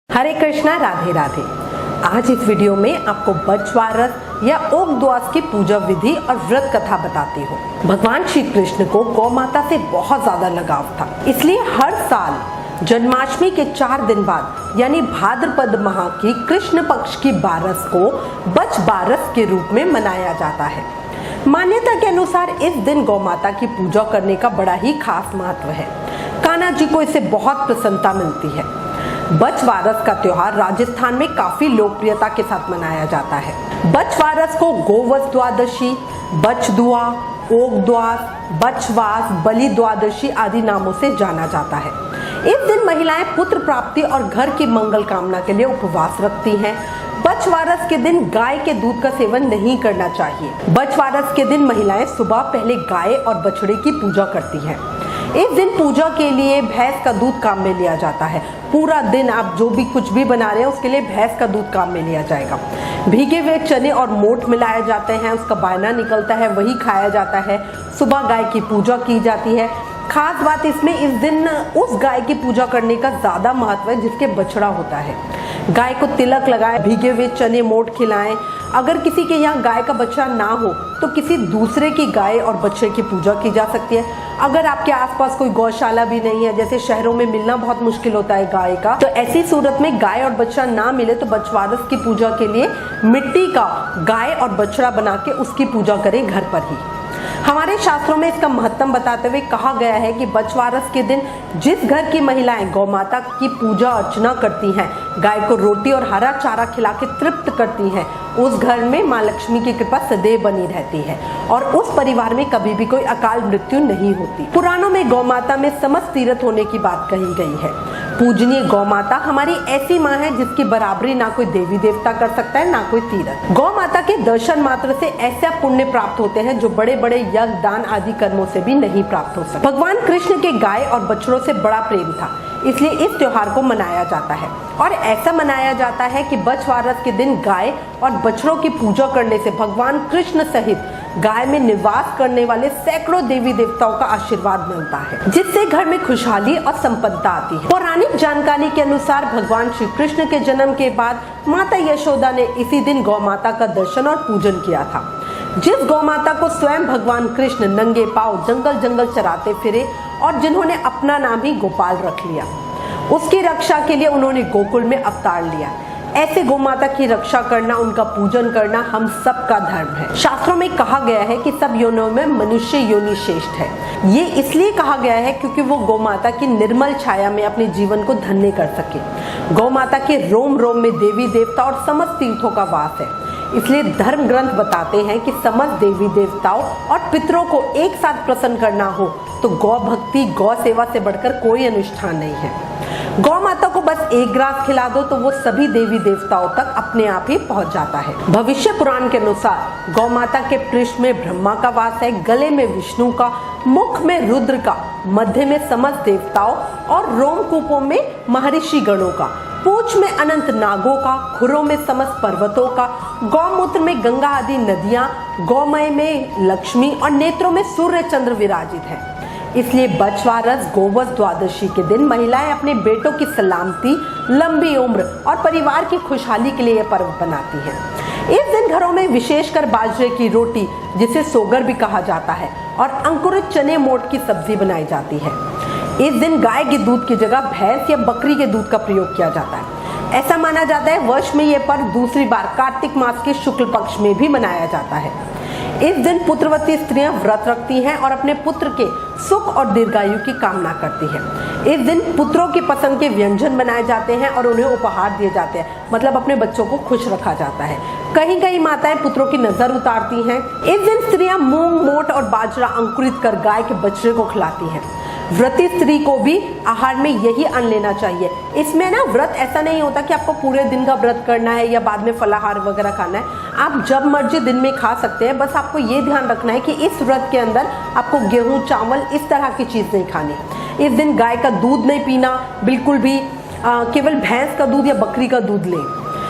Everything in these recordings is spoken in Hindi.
हरे कृष्णा, राधे राधे। आज इस वीडियो में आपको बछवारस या ओक द्वास की पूजा विधि और व्रत कथा बताती हूँ। भगवान श्री कृष्ण को गौ माता से बहुत ज्यादा लगाव था, इसलिए हर साल जन्माष्टमी के 4 दिन बाद यानी भाद्रपद माह की कृष्ण पक्ष की बारस को बछवारस के रूप में मनाया जाता है। मान्यता के अनुसार इस दिन गौ माता की पूजा करने का बड़ा ही खास महत्व है। कान्हा जी को इससे बहुत प्रसन्नता मिलती है। बछवारस का त्योहार राजस्थान में काफी लोकप्रियता के साथ मनाया जाता है। बछवारस को गोवस द्वादशी, बछदुआ, ओक द्वास, बछवास, बलि द्वादशी आदि नामों से जाना जाता है। इस दिन महिलाएं पुत्र प्राप्ति और घर की मंगल कामना के लिए उपवास रखती हैं। बछवारस के दिन गाय के दूध का सेवन नहीं करना चाहिए। बछवारस के दिन महिलाएं सुबह पहले गाय और बछड़े की पूजा करती हैं। इस दिन पूजा के लिए भैंस का दूध काम में लिया जाता है। पूरा दिन आप जो भी कुछ भी बना रहे हैं उसके लिए भैंस का दूध काम में लिया जाएगा। भीगे हुए चने और मोठ मिलाए जाते हैं, उसका बायना निकलता है, वही खाया जाता है। सुबह गाय की पूजा की जाती है। खास बात इसमें इस दिन उस गाय की पूजा करने का ज्यादा महत्व है जिसके बछड़ा होता है। गाय को तिलक लगाएं, भीगे हुए चने मोठ खिलाएं। अगर किसी के यहाँ गाय का बच्चा ना हो तो किसी दूसरे की गाय और बच्चे की पूजा की जा सकती है। अगर आपके आसपास कोई गौशाला भी नहीं है, जैसे शहरों में मिलना बहुत मुश्किल होता है गाय का, तो ऐसी सूरत में गाय और बच्चा ना मिले तो बछवारस की पूजा के लिए मिट्टी का गाय और बछड़ा बना के उसकी पूजा करें घर पर ही। हमारे शास्त्रों में इसका महत्व बताते हुए कहा गया है कि बछवारस के दिन जिस घर की महिलाएं गौ माता की पूजा अर्चना करती हैं, गाय को रोटी और हरा चारा खिला के तृप्त करती हैं, उस घर में माँ लक्ष्मी की कृपा सदैव बनी रहती है और उस परिवार में कभी भी कोई अकाल मृत्यु नहीं होती। पुराणों में गौ माता में समस्त तीर्थ होने की बात कही गई है। पूजनीय गौ माता हमारी ऐसी माँ है जिसकी बराबरी ना कोई देवी देवता कर सकता है, ना कोई तीर्थ। गौ माता के दर्शन मात्र से ऐसा पुण्य प्राप्त होते हैं जो बड़े बड़े यज्ञ, दान आदि कर्मों से भी नहीं प्राप्त हो सकते। भगवान कृष्ण के गाय और बछड़ों से बड़ा प्रेम था, इसलिए इस त्योहार को मनाया जाता है। और ऐसा मनाया जाता है कि बछवारस के दिन गाय और बछड़ों की पूजा करने से भगवान कृष्ण सहित गाय में निवास करने वाले सैकड़ों देवी देवताओं का आशीर्वाद मिलता है, जिससे घर में खुशहाली और संपन्नता आती है। पौराणिक जानकारी के अनुसार भगवान श्री कृष्ण के जन्म के बाद माता यशोदा ने इसी दिन गौ माता का दर्शन और पूजन किया था। जिस गौ माता को स्वयं भगवान कृष्ण नंगे पांव जंगल जंगल चराते फिरे और जिन्होंने अपना नाम ही गोपाल रख लिया, उसकी रक्षा के लिए उन्होंने गोकुल में अवतार लिया। ऐसे गौ माता की रक्षा करना, उनका पूजन करना हम सबका धर्म है। शास्त्रों में कहा गया है कि सब योनियों में मनुष्य योनि श्रेष्ठ है। ये इसलिए कहा गया है क्योंकि वो गौ माता की निर्मल छाया में अपने जीवन को धन्य कर सके। गौ माता के रोम रोम में देवी देवता और समस्त तीर्थों का वास है, इसलिए धर्म ग्रंथ बताते हैं कि समस्त देवी देवताओं और पितरों को एक साथ प्रसन्न करना हो तो गौ भक्ति, गौ सेवा से बढ़कर कोई अनुष्ठान नहीं है। गौ माता को बस एक ग्रास खिला दो तो वो सभी देवी देवताओं तक अपने आप ही पहुंच जाता है। भविष्य पुराण के अनुसार गौ माता के पृष्ठ में ब्रह्मा का वास है, गले में विष्णु का, मुख में रुद्र का, मध्य में समस्त देवताओं और रोमकूपों में महर्षि गणों का, पूंछ में अनंत नागों का, खुरों में समस्त पर्वतों का, गौमूत्र में गंगा आदि नदियां, गौमय में लक्ष्मी और नेत्रों में सूर्य चंद्र विराजित है। इसलिए बछवारस गोवस द्वादशी के दिन महिलाएं अपने बेटों की सलामती, लंबी उम्र और परिवार की खुशहाली के लिए यह पर्व बनाती हैं। इस दिन घरों में विशेषकर बाजरे की रोटी, जिसे सोगर भी कहा जाता है, और अंकुरित चने मोठ की सब्जी बनाई जाती है। इस दिन गाय के दूध की जगह भैंस या बकरी के दूध का प्रयोग किया जाता है। ऐसा माना जाता है वर्ष में यह पर्व दूसरी बार कार्तिक मास के शुक्ल पक्ष में भी मनाया जाता है। इस दिन पुत्रवती स्त्रियां व्रत रखती हैं और अपने पुत्र के सुख और दीर्घायु की कामना करती हैं। इस दिन पुत्रों की पसंद के व्यंजन बनाए जाते हैं और उन्हें उपहार दिए जाते हैं, मतलब अपने बच्चों को खुश रखा जाता है। कहीं कहीं माताएं पुत्रों की नजर उतारती हैं। इस दिन स्त्रियां मूंग, मोठ और बाजरा अंकुरित कर गाय के बछड़े को खिलाती हैं। व्रती स्त्री को भी आहार में यही अन्न लेना चाहिए। इसमें ना व्रत ऐसा नहीं होता कि आपको पूरे दिन का व्रत करना है या बाद में फलाहार वगैरह खाना है। आप जब मर्जी दिन में खा सकते हैं, बस आपको ये ध्यान रखना है कि इस व्रत के अंदर आपको गेहूं, चावल इस तरह की चीज नहीं खानी। इस दिन गाय का दूध नहीं पीना बिल्कुल भी, केवल भैंस का दूध या बकरी का दूध लें।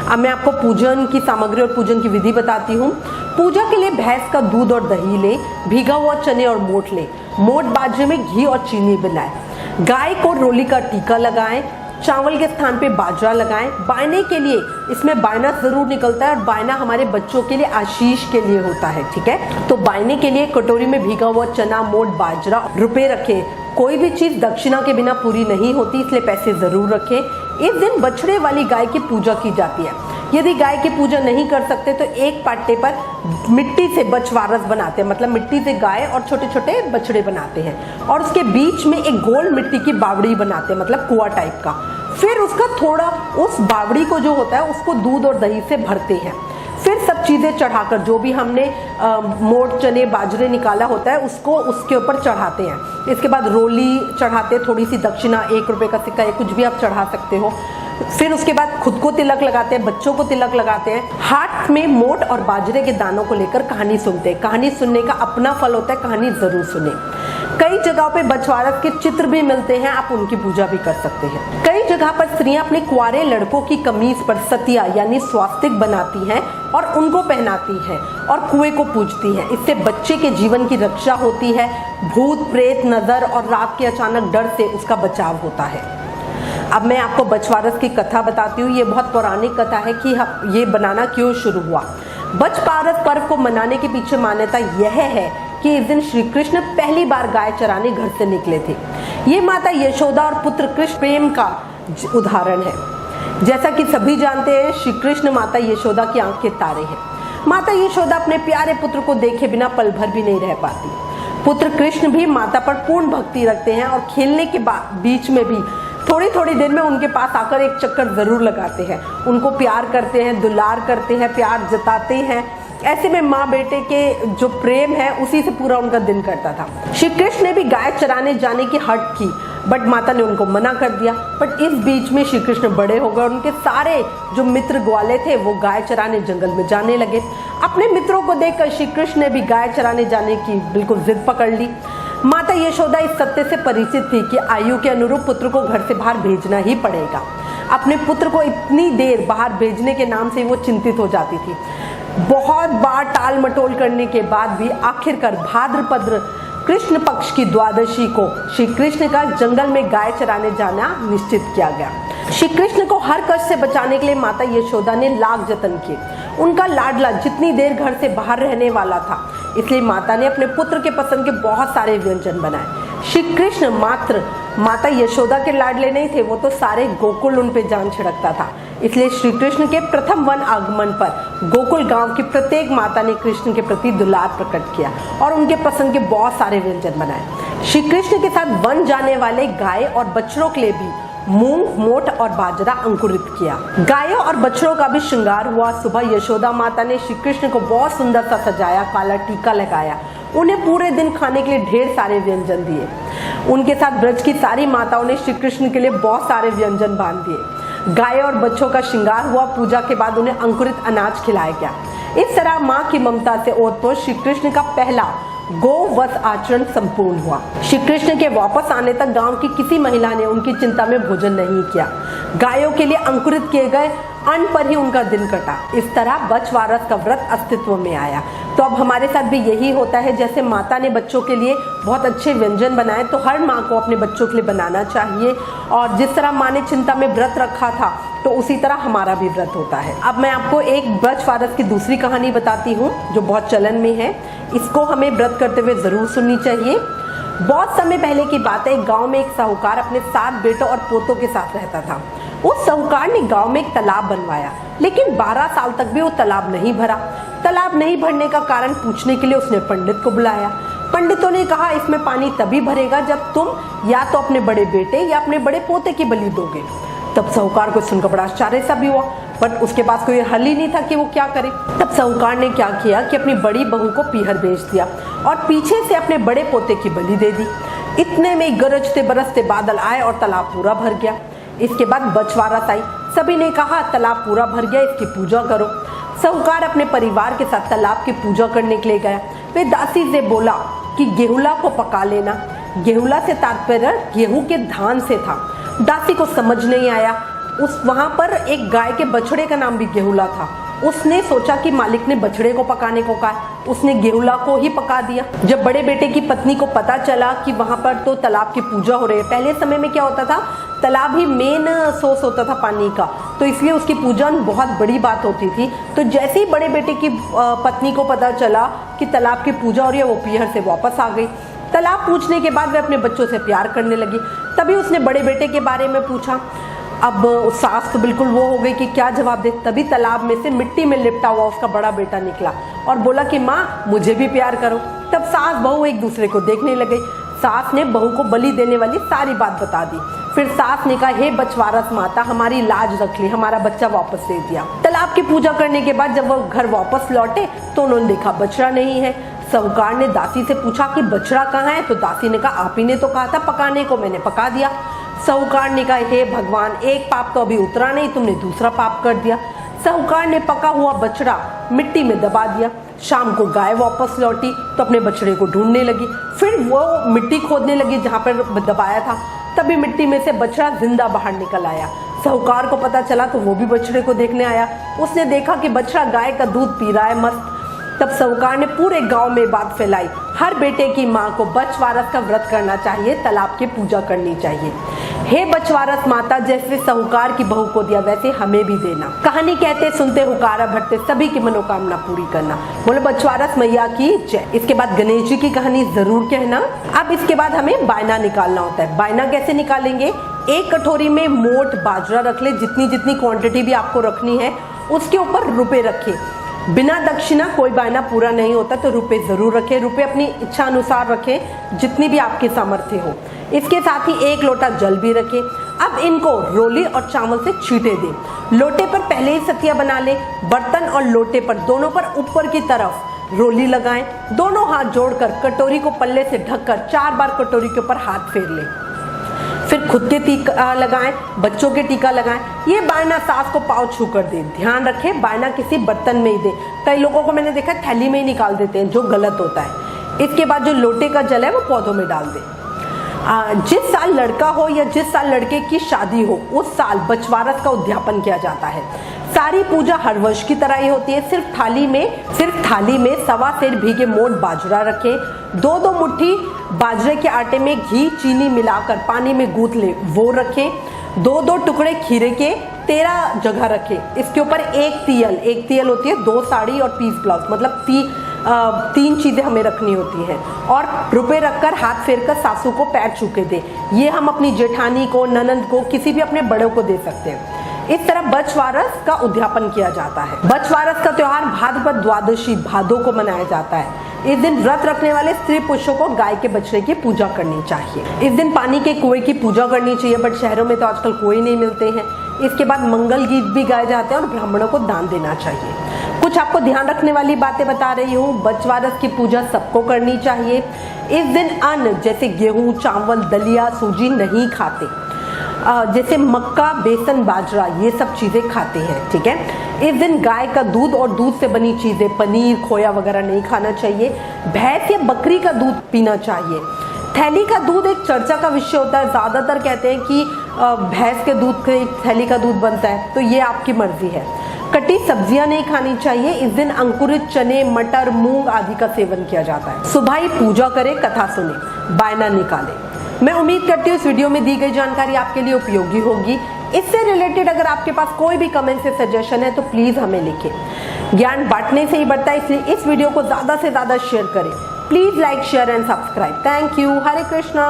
अब मैं आपको पूजन की सामग्री और पूजन की विधि बताती हूँ। पूजा के लिए भैंस का दूध और दही ले, भीगा हुआ चने और मोठ ले, मोठ बाजरे में घी और चीनी मिलाएं, गाय को रोली का टीका लगाएं, चावल के स्थान पे बाजरा लगाएं। बायने के लिए इसमें बायना जरूर निकलता है और बायना हमारे बच्चों के लिए आशीष के लिए होता है, ठीक है। तो बायने के लिए कटोरी में भीगा हुआ चना, मोट बाजरा, रुपए रखें। कोई भी चीज दक्षिणा के बिना पूरी नहीं होती, इसलिए पैसे जरूर रखें। इस दिन बछड़े वाली गाय की पूजा की जाती है। यदि गाय की पूजा नहीं कर सकते तो एक पाटे पर मिट्टी से बछवारस बनाते हैं, मतलब मिट्टी से गाय और छोटे छोटे बछड़े बनाते हैं और उसके बीच में एक गोल मिट्टी की बावड़ी बनाते हैं, मतलब कुआं टाइप का। फिर उसका थोड़ा उस बावड़ी को जो होता है उसको दूध और दही से भरते हैं। फिर सब चीजें चढ़ाकर, जो भी हमने मोट चने बाजरे निकाला होता है उसको उसके ऊपर चढ़ाते हैं। इसके बाद रोली चढ़ाते, थोड़ी सी दक्षिणा, 1 रुपए का सिक्का या कुछ भी आप चढ़ा सकते हो। फिर उसके बाद खुद को तिलक लगाते हैं, बच्चों को तिलक लगाते हैं। हाथ में मोट और बाजरे के दानों को लेकर कहानी सुनते हैं। कहानी सुनने का अपना फल होता है, कहानी जरूर सुने। कई जगहों पे बछवारस के चित्र भी मिलते हैं, आप उनकी पूजा भी कर सकते हैं। कई जगह पर स्त्रियां अपने कुंवारे लड़कों की कमीज पर सतिया यानी स्वास्तिक बनाती हैं और उनको पहनाती हैं और कुएं को पूजती हैं। इससे बच्चे के जीवन की रक्षा होती है, भूत प्रेत, नजर और रात के अचानक डर से उसका बचाव होता है। अब मैं आपको बछवारस की कथा बताती हूँ। ये बहुत पौराणिक कथा है कि ये बनाना क्यों शुरू हुआ। बछवारस पर्व को मनाने के पीछे मान्यता यह है कि इस दिन श्री कृष्ण पहली बार गाय चराने घर से निकले थे। ये माता यशोदा और पुत्र कृष्ण प्रेम का उदाहरण है। जैसा कि सभी जानते हैं, श्री कृष्ण माता यशोदा की आंख के तारे हैं। माता यशोदा अपने प्यारे पुत्र को देखे बिना पल भर भी नहीं रह पाती। पुत्र कृष्ण भी माता पर पूर्ण भक्ति रखते हैं और खेलने के बीच में भी थोड़ी थोड़ी देर में उनके पास आकर एक चक्कर जरूर लगाते हैं। उनको प्यार करते हैं, दुलार करते हैं, प्यार जताते हैं। ऐसे में माँ बेटे के जो प्रेम है उसी से पूरा उनका दिन करता था। श्री कृष्ण ने भी गाय चराने जाने की हट की, बट माता ने उनको मना कर दिया। बट इस बीच में श्री कृष्ण बड़े हो गए और उनके सारे जो मित्र ग्वाले थे वो गाय चराने जंगल में जाने लगे। अपने मित्रों को देखकर श्री कृष्ण ने भी गाय चराने जाने की बिल्कुल जिद पकड़ ली। माता यशोदा इस सत्य से परिचित थी कि आयु के अनुरूप पुत्र को घर से बाहर भेजना ही पड़ेगा। अपने पुत्र को इतनी देर बाहर भेजने के नाम से वो चिंतित हो जाती थी। बहुत बार टाल मटोल करने के बाद भी आखिरकार भाद्रपद कृष्ण पक्ष की द्वादशी को श्री कृष्ण का जंगल में गाय चराने जाना निश्चित किया गया। श्री कृष्ण को हर कष्ट से बचाने के लिए माता यशोदा ने लाख जतन किए। उनका लाडला जितनी देर घर से बाहर रहने वाला था, इसलिए माता ने अपने पुत्र के पसंद के बहुत सारे व्यंजन बनाए। श्री कृष्ण मात्र माता यशोदा के लाडले नहीं थे, वो तो सारे गोकुल उन पे जान छिड़कता था। इसलिए श्री कृष्ण के प्रथम वन आगमन पर गोकुल गांव की प्रत्येक माता ने कृष्ण के प्रति दुलार प्रकट किया और उनके पसंद के बहुत सारे व्यंजन बनाए। श्री कृष्ण के साथ वन जाने वाले गाय और बछड़ों के लिए भी मूंग, मोट और बाजरा अंकुरित किया। गायों और बछड़ों का भी श्रृंगार हुआ। सुबह यशोदा माता ने श्री कृष्ण को बहुत सुंदर सा सजाया, काला टीका लगाया। उन्हें पूरे दिन खाने के लिए ढेर सारे व्यंजन दिए। उनके साथ ब्रज की सारी माताओं ने श्री कृष्ण के लिए बहुत सारे व्यंजन बांध दिए। गाय और बच्चों का श्रृंगार हुआ। पूजा के बाद उन्हें अंकुरित अनाज खिलाया गया। इस तरह माँ की ममता से ओतप्रोत श्री कृष्ण का पहला गोवध आचरण संपूर्ण हुआ। श्री कृष्ण के वापस आने तक गांव की किसी महिला ने उनकी चिंता में भोजन नहीं किया। गायों के लिए अंकुरित किए गए अन्न पर ही उनका दिन कटा। इस तरह बछवारस का व्रत अस्तित्व में आया। तो अब हमारे साथ भी यही होता है। जैसे माता ने बच्चों के लिए बहुत अच्छे व्यंजन बनाए, तो हर माँ को अपने बच्चों के लिए बनाना चाहिए। और जिस तरह माँ ने चिंता में व्रत रखा था, तो उसी तरह हमारा भी व्रत होता है। अब मैं आपको एक बछवारस की दूसरी कहानी बताती हूँ जो बहुत चलन में है। इसको हमें व्रत करते हुए जरूर सुननी चाहिए। बहुत समय पहले की बात है, गांव में एक साहूकार अपने 7 बेटों और पोतों के साथ रहता था। उस साहूकार ने गांव में एक तालाब बनवाया, लेकिन 12 साल तक भी वो तालाब नहीं भरा। तालाब नहीं भरने का कारण पूछने के लिए उसने पंडित को बुलाया। पंडितों ने कहा, इसमें पानी तभी भरेगा जब तुम या तो अपने बड़े बेटे या अपने बड़े पोते की बलि दोगे। तब साहूकार को सुनकर बड़ा आश्चर्य सा भी हुआ, बट उसके पास कोई हल ही नहीं था कि वो क्या करे। तब साहूकार ने क्या किया कि अपनी बड़ी बहू को पीहर भेज दिया और पीछे से अपने बड़े पोते की बलि दे दी। इतने में गरजते बरसते बादल आए और तालाब पूरा भर गया। इसके बाद बछवारस आई। सभी ने कहा, तालाब पूरा भर गया, इसकी पूजा करो। साहूकार अपने परिवार के साथ तालाब की पूजा करने के लिए गया। वे दासी से बोला कि गेहुला को पका लेना। गेहुला से तात्पर्य गेहूं के धान से था। दासी को समझ नहीं आया। वहां पर एक गाय के बछड़े का नाम भी गेहुला था। उसने सोचा कि मालिक ने बछड़े को पकाने को कहा, उसने गेहुला को ही पका दिया। जब बड़े बेटे की पत्नी को पता चला कि वहां पर तो तालाब की पूजा हो रही है, पहले समय में क्या होता था, तालाब ही मेन सोर्स होता था पानी का, तो इसलिए उसकी पूजन बहुत बड़ी बात होती थी। तो जैसे ही बड़े बेटे की पत्नी को पता चला कि तालाब की पूजा हो रही है, वो पीहर से वापस आ गई। तालाब पूछने के बाद वे अपने बच्चों से प्यार करने लगी। तभी उसने बड़े बेटे के बारे में पूछा। अब सास तो बिल्कुल वो हो गई कि क्या जवाब दे। तभी तालाब में से मिट्टी में लिपटा हुआ उसका बड़ा बेटा निकला और बोला कि माँ मुझे भी प्यार करो। तब सास बहू एक दूसरे को देखने लग गई। सास ने बहू को बलि देने वाली सारी बात बता दी। फिर सास ने कहा, हे बछवारस माता, हमारी लाज रख ली, हमारा बच्चा वापस दे दिया। तालाब की पूजा करने के बाद जब वो घर वापस लौटे तो उन्होंने देखा बछड़ा नहीं है। साहूकार ने दासी से पूछा कि बछड़ा कहाँ है, तो दासी ने कहा, आप ही ने तो कहा था पकाने को, मैंने पका दिया। साहूकार ने कहा, हे भगवान, एक पाप तो अभी उतरा नहीं, तुमने दूसरा पाप कर दिया। साहूकार ने पका हुआ बछड़ा मिट्टी में दबा दिया। शाम को गाय वापस लौटी तो अपने बछड़े को ढूंढने लगी। फिर वो मिट्टी खोदने लगी जहाँ पर दबाया था। तभी मिट्टी में से बछड़ा जिंदा बाहर निकल आया। साहूकार को पता चला तो वो भी बछड़े को देखने आया। उसने देखा कि बछड़ा गाय का दूध पी रहा है मस्त। तब साहूकार ने पूरे गांव में बात फैलाई, हर बेटे की माँ को बछवारस का व्रत करना चाहिए, तालाब की पूजा करनी चाहिए। हे बछवारस माता, जैसे साहूकार की बहू को दिया वैसे हमें भी देना। कहानी कहते सुनते हुकारा भरते, सभी की मनोकामना पूरी करना। बोलो बछवारस मैया की जय। इसके बाद गणेश जी की कहानी जरूर कहना। अब इसके बाद हमें बायना निकालना होता है। बायना कैसे निकालेंगे? एक कटोरी में मोट बाजरा रख ले, जितनी जितनी क्वांटिटी भी आपको रखनी है। उसके ऊपर रुपए रखे। बिना दक्षिणा कोई बायना पूरा नहीं होता, तो रुपए जरूर रखें। रुपए अपनी इच्छा अनुसार रखें, जितनी भी आपकी सामर्थ्य हो। इसके साथ ही एक लोटा जल भी रखें। अब इनको रोली और चावल से छींटे दें। लोटे पर पहले ही सतिया बना ले। बर्तन और लोटे पर दोनों पर ऊपर की तरफ रोली लगाएं। दोनों हाथ जोड़कर कटोरी को पल्ले से ढककर 4 बार कटोरी के ऊपर हाथ फेर लें। फिर खुद के टीका लगाएं, बच्चों के टीका लगाएं। ये बायना सास को पाँव छू कर दें। ध्यान रखें बायना किसी बर्तन में ही दे। कई लोगों को मैंने देखा थैली में ही निकाल देते हैं, जो गलत होता है। इसके बाद जो लोटे का जल है वो पौधों में डाल दें। जिस साल लड़का हो या जिस साल लड़के की शादी हो, उस साल बछवारस का उद्यापन किया जाता है। सारी पूजा हर वर्ष की तरह ही होती है। सिर्फ थाली में 1.25 सेर भीगे मोट बाजरा रखें। 2-2 मुट्ठी बाजरे के आटे में घी चीनी मिलाकर पानी में गूंथ ले, वो रखें। 2-2 टुकड़े खीरे के 13 जगह रखें। इसके ऊपर एक तियल होती है, 2 साड़ी और 30 ब्लाउज, मतलब 3 चीजें हमें रखनी होती हैं। और रुपए रखकर हाथ फेरकर सासू को पैर छू के दे। ये हम अपनी जेठानी को, ननंद को, किसी भी अपने बड़ों को दे सकते हैं। इस तरह बछवारस का उद्यापन किया जाता है। बछवारस का त्योहार भाद्रपद द्वादशी भादों को मनाया जाता है। इस दिन व्रत रखने वाले स्त्री पुरुषों को गाय के बछड़े की पूजा करनी चाहिए। इस दिन पानी के कुएं की पूजा करनी चाहिए, बट शहरों में तो आजकल कुएं नहीं मिलते हैं। इसके बाद मंगल गीत भी गाए जाते हैं और ब्राह्मणों को दान देना चाहिए। कुछ आपको ध्यान रखने वाली बातें बता रही हूँ। बछवारस की पूजा सबको करनी चाहिए। इस दिन अन्न जैसे गेहूं, चावल, दलिया, सूजी नहीं खाते। जैसे मक्का, बेसन, बाजरा, ये सब चीजें खाते हैं, ठीक है। इस दिन गाय का दूध और दूध से बनी चीजें, पनीर, खोया वगैरह नहीं खाना चाहिए। भैंस या बकरी का दूध पीना चाहिए। थैली का दूध एक चर्चा का विषय होता है। ज्यादातर कहते हैं कि भैंस के दूध से थैली का दूध बनता है, तो ये आपकी मर्जी है। कटी सब्जियां नहीं खानी चाहिए। इस दिन अंकुरित चने, मटर, मूंग आदि का सेवन किया जाता है। सुबह ही पूजा करें, कथा सुने, बायना निकालें। मैं उम्मीद करती हूँ इस वीडियो में दी गई जानकारी आपके लिए उपयोगी होगी। इससे रिलेटेड अगर आपके पास कोई भी कमेंट या सजेशन है तो प्लीज हमें लिखें। ज्ञान बांटने से ही बढ़ता है, इसलिए इस वीडियो को ज्यादा से ज्यादा शेयर करें। Please like, share and subscribe. Thank you. Hare Krishna.